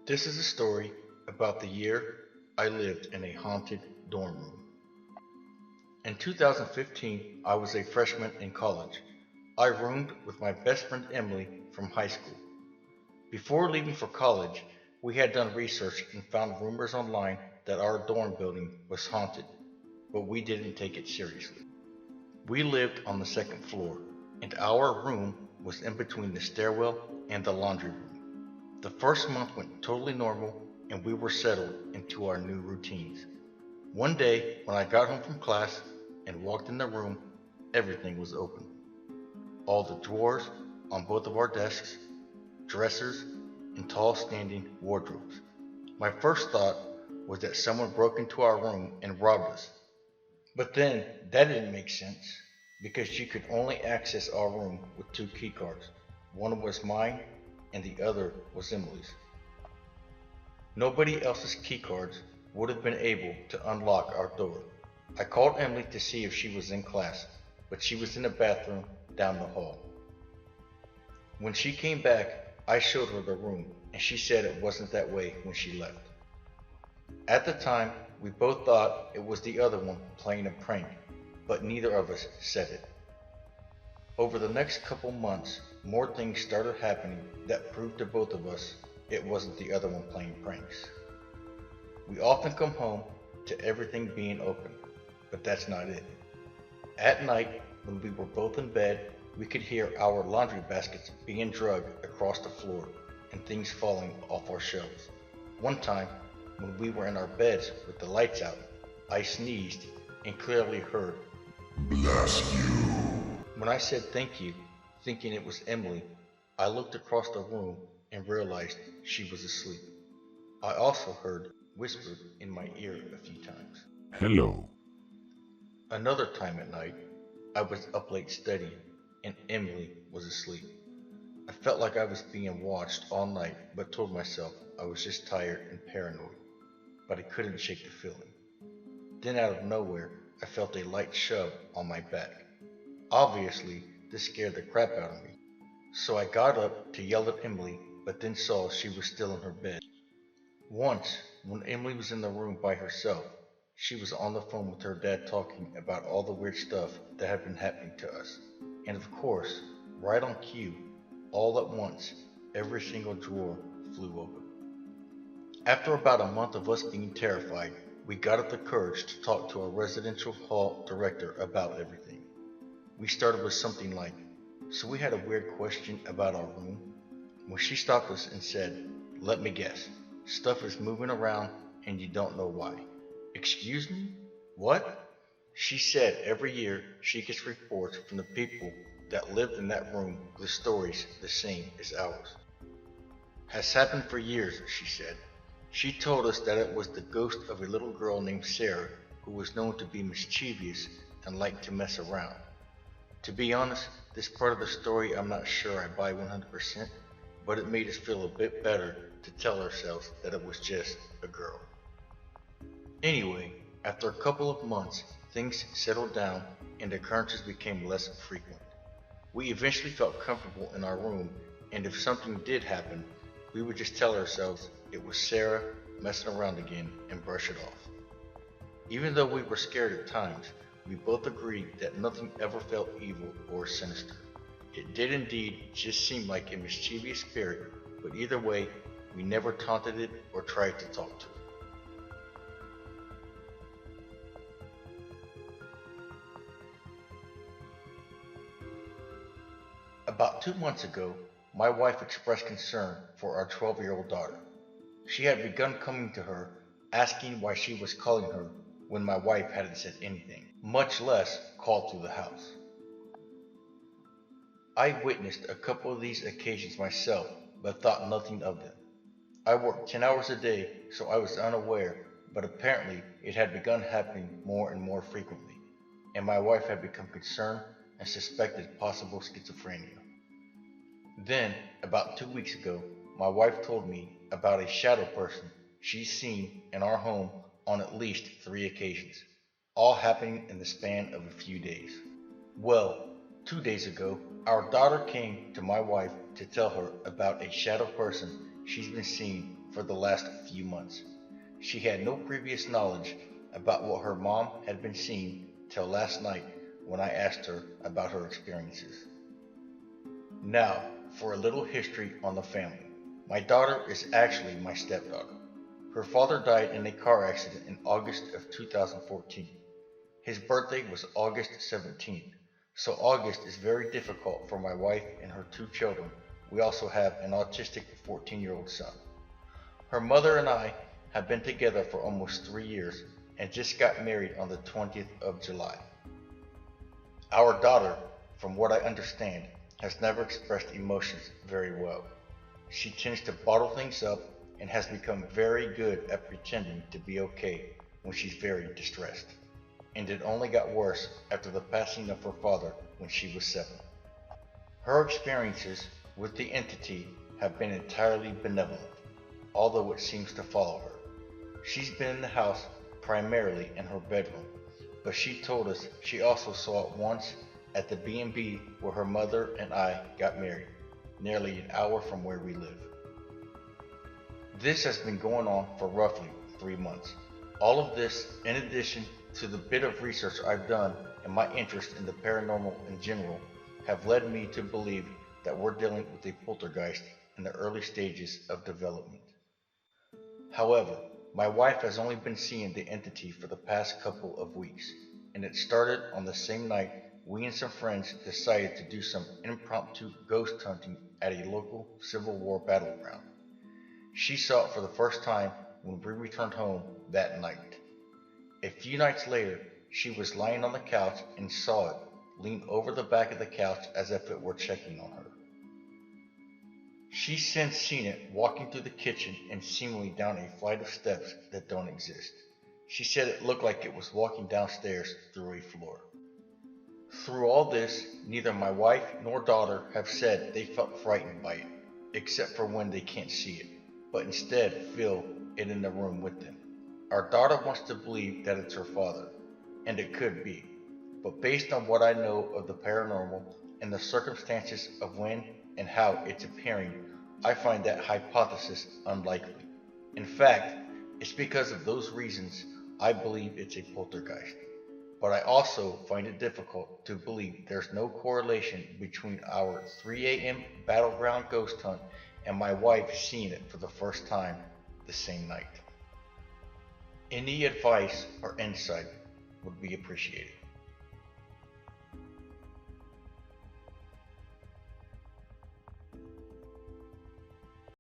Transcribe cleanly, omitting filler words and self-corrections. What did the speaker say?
This is a story about the year I lived in a haunted dorm room. In 2015, I was a freshman in college. I roomed with my best friend Emily from high school. Before leaving for college, we had done research and found rumors online that our dorm building was haunted, but we didn't take it seriously. We lived on the second floor, and our room was in between the stairwell and the laundry room. The first month went totally normal, and we were settled into our new routines. One day, when I got home from class and walked in the room, everything was open. All the drawers on both of our desks, dressers, and tall standing wardrobes. My first thought was that someone broke into our room and robbed us. But then that didn't make sense because you could only access our room with two key cards. One was mine and the other was Emily's. Nobody else's key cards would have been able to unlock our door. I called Emily to see if she was in class, but she was in the bathroom down the hall. When she came back, I showed her the room, and she said it wasn't that way when she left. At the time, we both thought it was the other one playing a prank, but neither of us said it. Over the next couple months, more things started happening that proved to both of us it wasn't the other one playing pranks. We often come home to everything being open, but that's not it. At night, when we were both in bed, we could hear our laundry baskets being dragged across the floor and things falling off our shelves. One time, when we were in our beds with the lights out, I sneezed and clearly heard, "Bless you." When I said thank you, thinking it was Emily, I looked across the room and realized she was asleep. I also heard whispered in my ear a few times. Hello. Another time at night, I was up late studying and Emily was asleep. I felt like I was being watched all night, but told myself I was just tired and paranoid, but I couldn't shake the feeling. Then out of nowhere, I felt a light shove on my back. Obviously, this scared the crap out of me. So I got up to yell at Emily, but then saw she was still in her bed. Once, when Emily was in the room by herself, she was on the phone with her dad talking about all the weird stuff that had been happening to us. And of course, right on cue, all at once, every single drawer flew open. After about a month of us being terrified, we got up the courage to talk to our residential hall director about everything. We started with something like, "So we had a weird question about our room," when she stopped us and said, "Let me guess, stuff is moving around and you don't know why." "Excuse me? What?" She said every year she gets reports from the people that lived in that room with stories the same as ours. "Has happened for years," she said. She told us that it was the ghost of a little girl named Sarah who was known to be mischievous and liked to mess around. To be honest, this part of the story I'm not sure I buy 100%, but it made us feel a bit better to tell ourselves that it was just a girl. Anyway, after a couple of months, things settled down and occurrences became less frequent. We eventually felt comfortable in our room, and if something did happen, we would just tell ourselves it was Sarah messing around again and brush it off. Even though we were scared at times, we both agreed that nothing ever felt evil or sinister. It did indeed just seem like a mischievous spirit, but either way, we never taunted it or tried to talk to it. About 2 months ago, my wife expressed concern for our 12-year-old daughter. She had begun coming to her, asking why she was calling her when my wife hadn't said anything, much less called through the house. I witnessed a couple of these occasions myself, but thought nothing of them. I worked 10 hours a day, so I was unaware, but apparently it had begun happening more and more frequently, and my wife had become concerned and suspected possible schizophrenia. Then, about 2 weeks ago, my wife told me about a shadow person she's seen in our home on at least 3 occasions, all happening in the span of a few days. Well, 2 days ago, our daughter came to my wife to tell her about a shadow person she's been seeing for the last few months. She had no previous knowledge about what her mom had been seeing till last night when I asked her about her experiences. Now, for a little history on the family. My daughter is actually my stepdaughter. Her father died in a car accident in August of 2014. His birthday was August 17th, so August is very difficult for my wife and her two children. We also have an autistic 14-year-old son. Her mother and I have been together for almost 3 years and just got married on the 20th of July. Our daughter, from what I understand, has never expressed emotions very well. She tends to bottle things up and has become very good at pretending to be okay when she's very distressed. And it only got worse after the passing of her father when she was 7. Her experiences with the entity have been entirely benevolent, although it seems to follow her. She's been in the house primarily in her bedroom, but she told us she also saw it once at the B&B where her mother and I got married, nearly an hour from where we live. This has been going on for roughly 3 months. All of this, in addition to the bit of research I've done and my interest in the paranormal in general, have led me to believe that we're dealing with a poltergeist in the early stages of development. However, my wife has only been seeing the entity for the past couple of weeks, and it started on the same night we and some friends decided to do some impromptu ghost hunting at a local Civil War battleground. She saw it for the first time when we returned home that night. A few nights later, she was lying on the couch and saw it lean over the back of the couch as if it were checking on her. She's since seen it walking through the kitchen and seemingly down a flight of steps that don't exist. She said it looked like it was walking downstairs through a floor. Through all this, neither my wife nor daughter have said they felt frightened by it, except for when they can't see it, but instead feel it in the room with them. Our daughter wants to believe that it's her father, and it could be, but based on what I know of the paranormal and the circumstances of when and how it's appearing, I find that hypothesis unlikely. In fact, it's because of those reasons I believe it's a poltergeist. But I also find it difficult to believe there's no correlation between our 3 a.m. battleground ghost hunt and my wife seeing it for the first time the same night. Any advice or insight would be appreciated.